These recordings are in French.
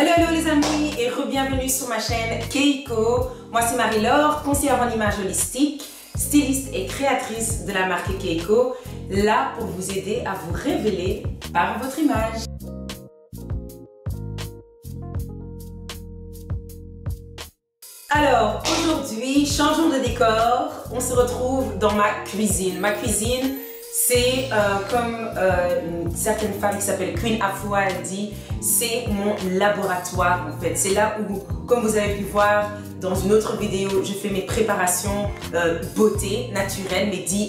Hello, hello les amis et re-bienvenue sur ma chaîne Keiko. Moi c'est Marie-Laure, conseillère en image holistique, styliste et créatrice de la marque Keiko, là pour vous aider à vous révéler par votre image. Alors aujourd'hui, changeons de décor, on se retrouve dans ma cuisine. Ma cuisine, c'est comme une certaine femme qui s'appelle Queen Afua, elle dit, c'est mon laboratoire en fait. C'est là où, comme vous avez pu voir dans une autre vidéo, je fais mes préparations beauté naturelle, mes DIY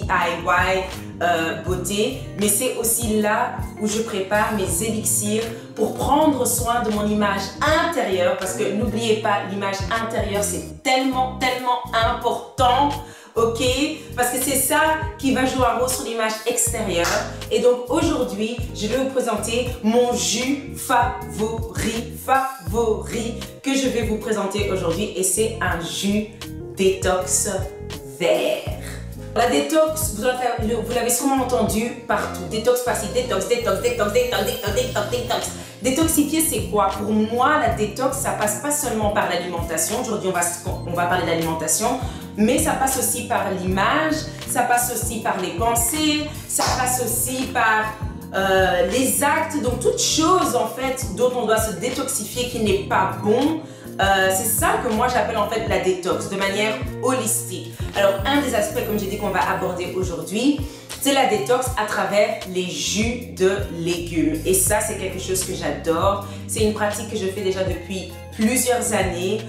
beauté. Mais c'est aussi là où je prépare mes élixirs pour prendre soin de mon image intérieure. Parce que n'oubliez pas, l'image intérieure, c'est tellement important. Ok, parce que c'est ça qui va jouer un rôle sur l'image extérieure. Et donc aujourd'hui, je vais vous présenter mon jus favori que je vais vous présenter aujourd'hui. Et c'est un jus détox vert. La détox, vous l'avez sûrement entendu partout. Détox par-ci, détox. Détoxifier, c'est quoi? Pour moi, la détox, ça passe pas seulement par l'alimentation. Aujourd'hui, on va parler d'alimentation. Mais ça passe aussi par l'image, ça passe aussi par les pensées, ça passe aussi par les actes. Donc, toute chose en fait dont on doit se détoxifier qui n'est pas bon. C'est ça que moi j'appelle en fait la détox de manière holistique. Alors un des aspects, comme j'ai dit, qu'on va aborder aujourd'hui, c'est la détox à travers les jus de légumes. Et ça, c'est quelque chose que j'adore. C'est une pratique que je fais déjà depuis plusieurs années.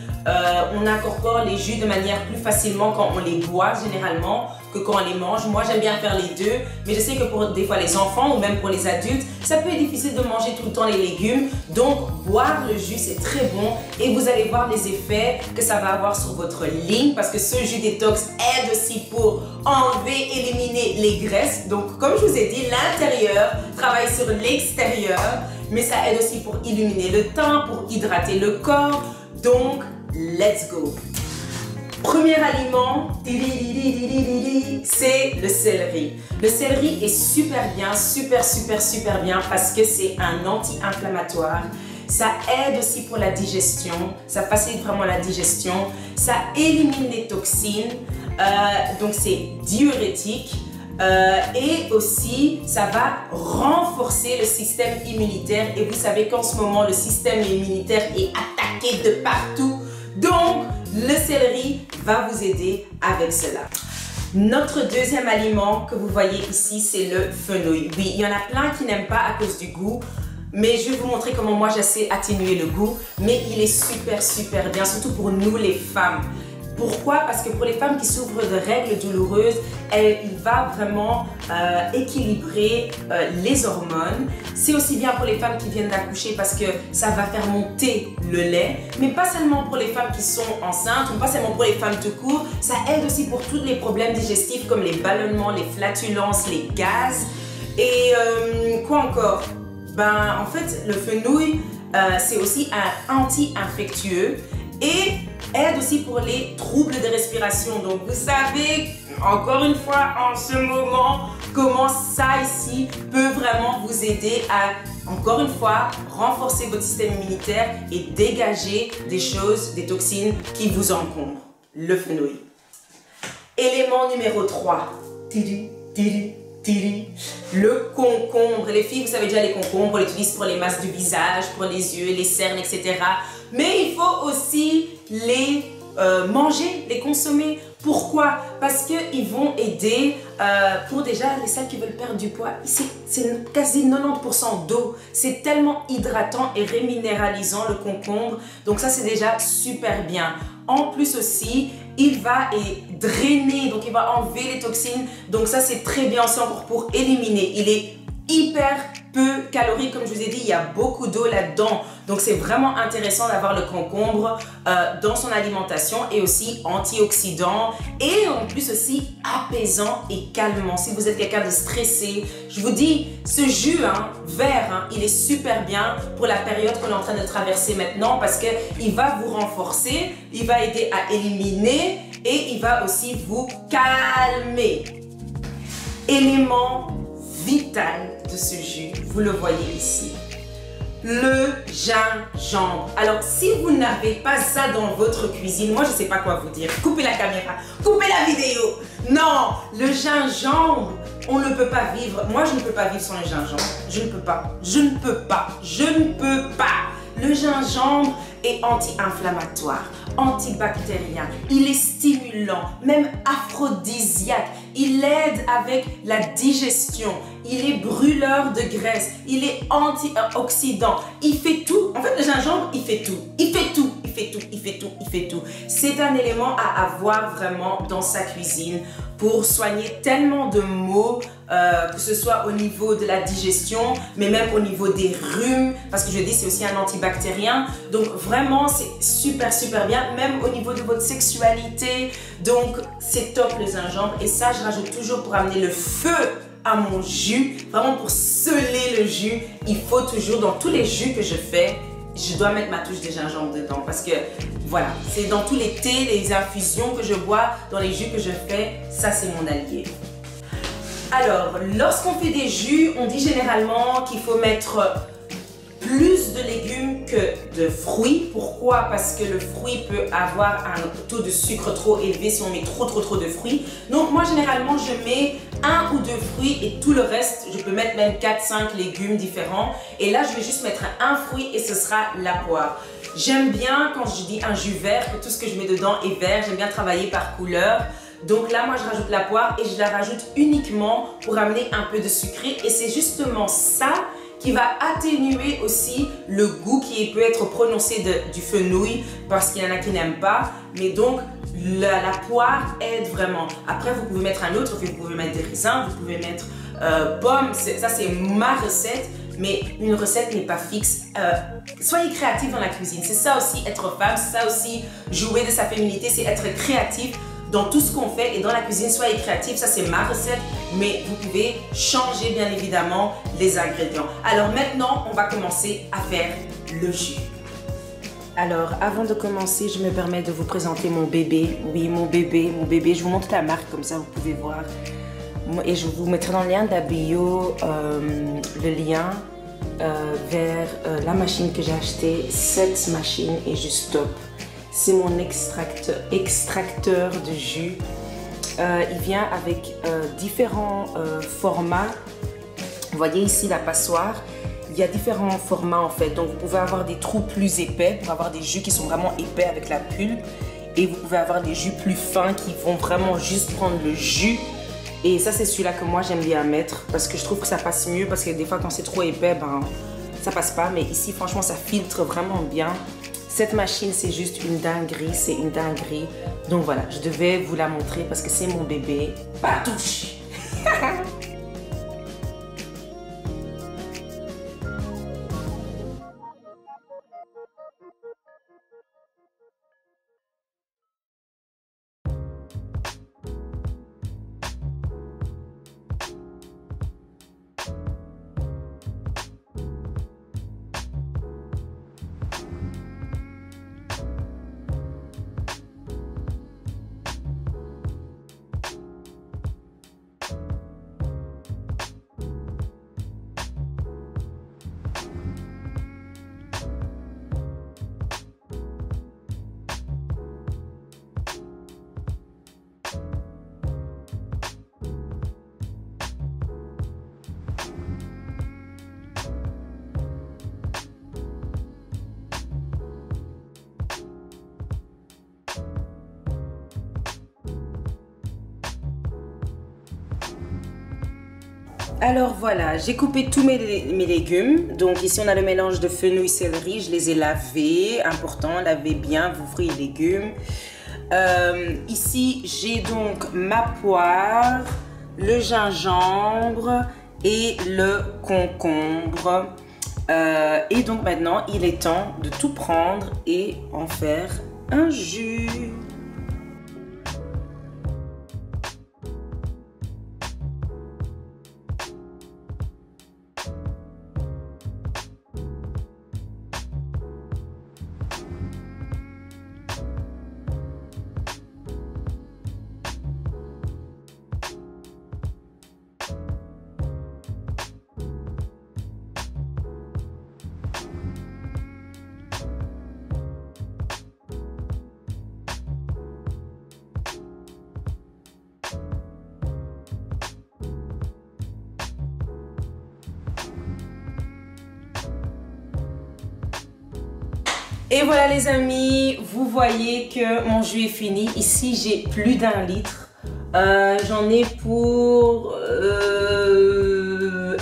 On incorpore les jus de manière plus facilement quand on les boit généralement que quand on les mange. Moi, j'aime bien faire les deux, mais je sais que pour des fois les enfants ou même pour les adultes, ça peut être difficile de manger tout le temps les légumes. Donc, boire le jus, c'est très bon et vous allez voir les effets que ça va avoir sur votre ligne parce que ce jus détox aide aussi pour enlever, éliminer les graisses. Donc, comme je vous ai dit, l'intérieur travaille sur l'extérieur, mais ça aide aussi pour illuminer le teint, pour hydrater le corps. Donc, let's go! Premier aliment, c'est le céleri. Le céleri est super bien, super bien parce que c'est un anti-inflammatoire. Ça aide aussi pour la digestion, ça facilite vraiment la digestion. Ça élimine les toxines, donc c'est diurétique. Et aussi, ça va renforcer le système immunitaire. Et vous savez qu'en ce moment, le système immunitaire est attaqué de partout. Donc, le céleri va vous aider avec cela. Notre deuxième aliment que vous voyez ici, c'est le fenouil. Oui, il y en a plein qui n'aiment pas à cause du goût. Mais je vais vous montrer comment moi j'essaie d'atténuer le goût. Mais il est super bien, surtout pour nous les femmes. Pourquoi? Parce que pour les femmes qui souffrent de règles douloureuses, il va vraiment équilibrer les hormones. C'est aussi bien pour les femmes qui viennent d'accoucher parce que ça va faire monter le lait. Mais pas seulement pour les femmes qui sont enceintes ou pas seulement pour les femmes tout court. Ça aide aussi pour tous les problèmes digestifs comme les ballonnements, les flatulences, les gaz. Et quoi encore? Ben, en fait, le fenouil, c'est aussi un anti-infectieux et aide aussi pour les troubles de respiration. Donc vous savez, encore une fois, en ce moment, comment ça ici peut vraiment vous aider à, encore une fois, renforcer votre système immunitaire et dégager des choses, des toxines qui vous encombrent. Le fenouil. Élément numéro 3. Le concombre. Les filles, vous savez déjà, les concombres, on les utilise pour les masses du visage, pour les yeux, les cernes, etc. Mais il faut aussi les manger, les consommer. Pourquoi? Parce qu'ils vont aider pour déjà celles qui veulent perdre du poids. C'est quasi 90% d'eau. C'est tellement hydratant et réminéralisant le concombre. Donc ça, c'est déjà super bien. En plus aussi, il va drainer, donc il va enlever les toxines. Donc ça, c'est très bien aussi encore pour éliminer. Il est hyper peu calorique, comme je vous ai dit, il y a beaucoup d'eau là-dedans. Donc c'est vraiment intéressant d'avoir le concombre dans son alimentation et aussi antioxydant et en plus aussi apaisant et calmant. Si vous êtes quelqu'un de stressé, je vous dis, ce jus vert, il est super bien pour la période qu'on est en train de traverser maintenant parce qu'il va vous renforcer, il va aider à éliminer et il va aussi vous calmer. Élément vital de ce jus, vous le voyez ici. le gingembre. Alors, si vous n'avez pas ça dans votre cuisine, moi, je ne sais pas quoi vous dire. Coupez la caméra, coupez la vidéo. Non, le gingembre, on ne peut pas vivre. Moi, je ne peux pas vivre sans le gingembre. Je ne peux pas. Je ne peux pas. Je ne peux pas. Le gingembre est anti-inflammatoire, antibactérien, il est stimulant, même aphrodisiaque, il aide avec la digestion, il est brûleur de graisse, il est antioxydant, il fait tout. En fait, le gingembre, il fait tout, il fait tout, il fait tout, il fait tout, il fait tout. C'est un élément à avoir vraiment dans sa cuisine pour soigner tellement de maux, que ce soit au niveau de la digestion, mais même au niveau des rhumes, parce que je dis c'est aussi un antibactérien. Donc vraiment, c'est super, super bien, même au niveau de votre sexualité. Donc c'est top le gingembre. Et ça, je rajoute toujours pour amener le feu à mon jus. Vraiment pour sceller le jus, il faut toujours, dans tous les jus que je fais, je dois mettre ma touche de gingembre dedans parce que voilà, c'est dans tous les thés, les infusions que je bois, dans les jus que je fais, ça c'est mon allié. Alors, lorsqu'on fait des jus, on dit généralement qu'il faut mettre plus de légumes que de fruits. Pourquoi? Parce que le fruit peut avoir un taux de sucre trop élevé si on met trop de fruits. Donc moi, généralement, je mets 1 ou 2 fruits et tout le reste, je peux mettre même 4-5 légumes différents. Et là, je vais juste mettre un fruit et ce sera la poire. J'aime bien, quand je dis un jus vert, que tout ce que je mets dedans est vert. J'aime bien travailler par couleur. Donc là, moi, je rajoute la poire et je la rajoute uniquement pour amener un peu de sucré. Et c'est justement ça qui va atténuer aussi le goût qui peut être prononcé du fenouil parce qu'il y en a qui n'aiment pas. Mais donc, la poire aide vraiment. Après, vous pouvez mettre un autre, vous pouvez mettre des raisins, vous pouvez mettre pommes. Ça, c'est ma recette. Mais une recette n'est pas fixe. Soyez créatif dans la cuisine. C'est ça aussi être femme, c'est ça aussi jouer de sa féminité, c'est être créatif dans tout ce qu'on fait et dans la cuisine. Soyez créatif, ça c'est ma recette, mais vous pouvez changer bien évidemment les ingrédients. Alors maintenant, on va commencer à faire le jus. Alors, avant de commencer, je me permets de vous présenter mon bébé. Oui, mon bébé. Je vous montre la marque, comme ça vous pouvez voir. Et je vous mettrai dans le lien de la bio le lien vers la machine que j'ai achetée. Cette machine est juste top. C'est mon extracteur de jus. Il vient avec différents formats. Vous voyez ici la passoire. Il y a différents formats en fait. Donc vous pouvez avoir des trous plus épais pour avoir des jus qui sont vraiment épais avec la pulpe. Et vous pouvez avoir des jus plus fins qui vont vraiment juste prendre le jus. Et ça, c'est celui-là que moi, j'aime bien mettre parce que je trouve que ça passe mieux parce que des fois, quand c'est trop épais, ben, ça passe pas. Mais ici, franchement, ça filtre vraiment bien. Cette machine, c'est juste une dinguerie. C'est une dinguerie. Donc voilà, je devais vous la montrer parce que c'est mon bébé. Patouche. Alors voilà, j'ai coupé tous mes légumes. Donc ici, on a le mélange de fenouil, céleri. Je les ai lavés. Important, lavez bien vos fruits et légumes. Ici, j'ai donc ma poire, le gingembre et le concombre. Et donc maintenant, il est temps de tout prendre et en faire un jus. Et voilà les amis, vous voyez que mon jus est fini. Ici j'ai plus d'1 litre. J'en ai pour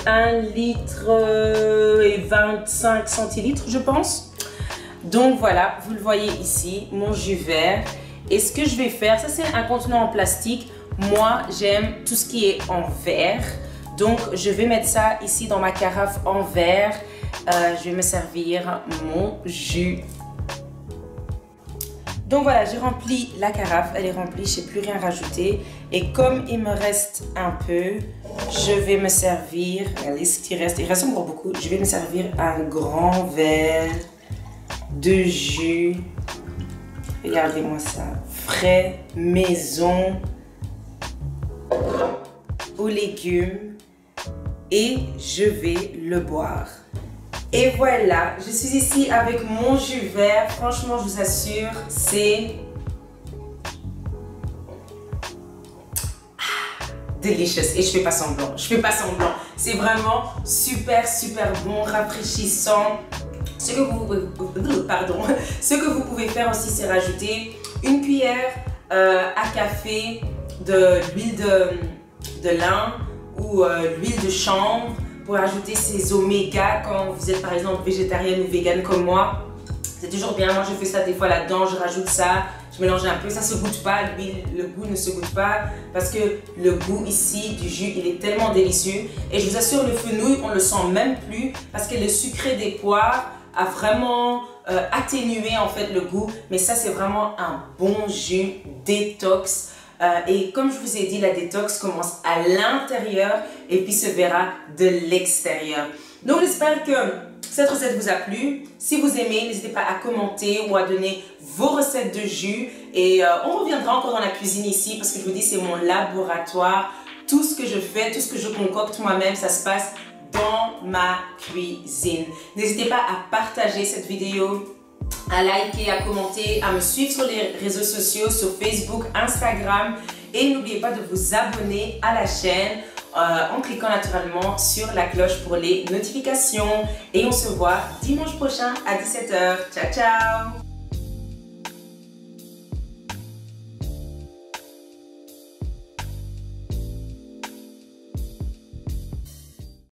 1 litre et 25 centilitres je pense. Donc voilà, vous le voyez ici, mon jus vert. Et ce que je vais faire, ça c'est un contenant en plastique. Moi j'aime tout ce qui est en verre. Donc je vais mettre ça ici dans ma carafe en verre. Je vais me servir mon jus. Donc voilà, j'ai rempli la carafe, elle est remplie, je ne sais plus rien rajouter. Et comme il me reste un peu, je vais me servir, regardez ce qui reste, il reste encore beaucoup, je vais me servir un grand verre de jus. Regardez-moi ça, frais, maison, aux légumes et je vais le boire. Et voilà, je suis ici avec mon jus vert. Franchement, je vous assure, c'est delicious. Et je fais pas semblant. Je fais pas semblant. C'est vraiment super, super bon, rafraîchissant. Ce que vous pouvez faire aussi, c'est rajouter une cuillère à café de l'huile de lin ou l'huile de chanvre, pour ajouter ces oméga quand vous êtes par exemple végétarienne ou végane comme moi. C'est toujours bien, moi je fais ça des fois là-dedans, je rajoute ça, je mélange un peu, ça se goûte pas, l'huile, le goût ne se goûte pas parce que le goût ici du jus il est tellement délicieux et je vous assure le fenouil on le sent même plus parce que le sucré des poires a vraiment atténué en fait le goût, mais ça c'est vraiment un bon jus détox. Et comme je vous ai dit, la détox commence à l'intérieur et puis se verra de l'extérieur. Donc j'espère que cette recette vous a plu. Si vous aimez, n'hésitez pas à commenter ou à donner vos recettes de jus. Et on reviendra encore dans la cuisine ici parce que je vous dis, c'est mon laboratoire. Tout ce que je fais, tout ce que je concocte moi-même, ça se passe dans ma cuisine. N'hésitez pas à partager cette vidéo, à liker, à commenter, à me suivre sur les réseaux sociaux, sur Facebook, Instagram. Et n'oubliez pas de vous abonner à la chaîne en cliquant naturellement sur la cloche pour les notifications. Et on se voit dimanche prochain à 17 h. Ciao, ciao!